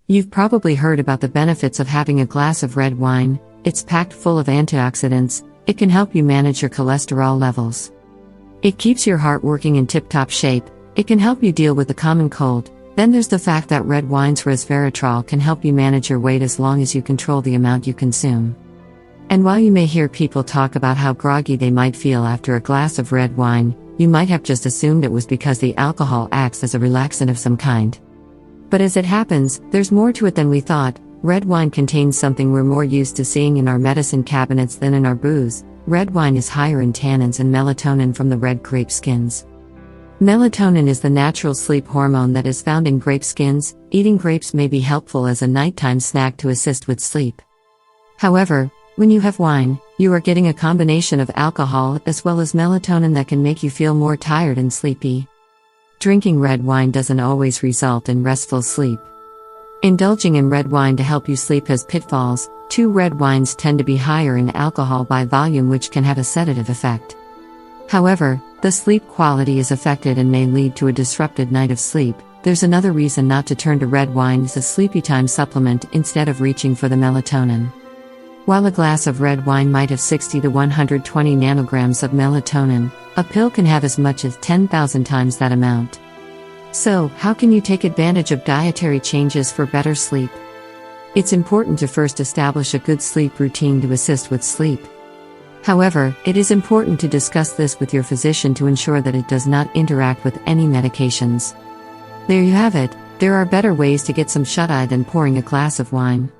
You've probably heard about the benefits of having a glass of red wine. It's packed full of antioxidants. It can help you manage your cholesterol levels. It keeps your heart working in tip-top shape. It can help you deal with the common cold. Then there's the fact that red wine's resveratrol can help you manage your weight as long as you control the amount you consume. And while you may hear people talk about how groggy they might feel after a glass of red wine, you might have just assumed it was because the alcohol acts as a relaxant of some kind. But as it happens, there's more to it than we thought. Red wine contains something we're more used to seeing in our medicine cabinets than in our booze. Red wine is higher in tannins and melatonin from the red grape skins. Melatonin is the natural sleep hormone that is found in grape skins. Eating grapes may be helpful as a nighttime snack to assist with sleep. However, when you have wine, you are getting a combination of alcohol as well as melatonin that can make you feel more tired and sleepy. Drinking red wine doesn't always result in restful sleep. Indulging in red wine to help you sleep has pitfalls. 2 red wines tend to be higher in alcohol by volume, which can have a sedative effect. However, the sleep quality is affected and may lead to a disrupted night of sleep. There's another reason not to turn to red wine as a sleepy time supplement instead of reaching for the melatonin. While a glass of red wine might have 60 to 120 nanograms of melatonin, a pill can have as much as 10,000 times that amount. So, how can you take advantage of dietary changes for better sleep? It's important to first establish a good sleep routine to assist with sleep. However, it is important to discuss this with your physician to ensure that it does not interact with any medications. There you have it. There are better ways to get some shut-eye than pouring a glass of wine.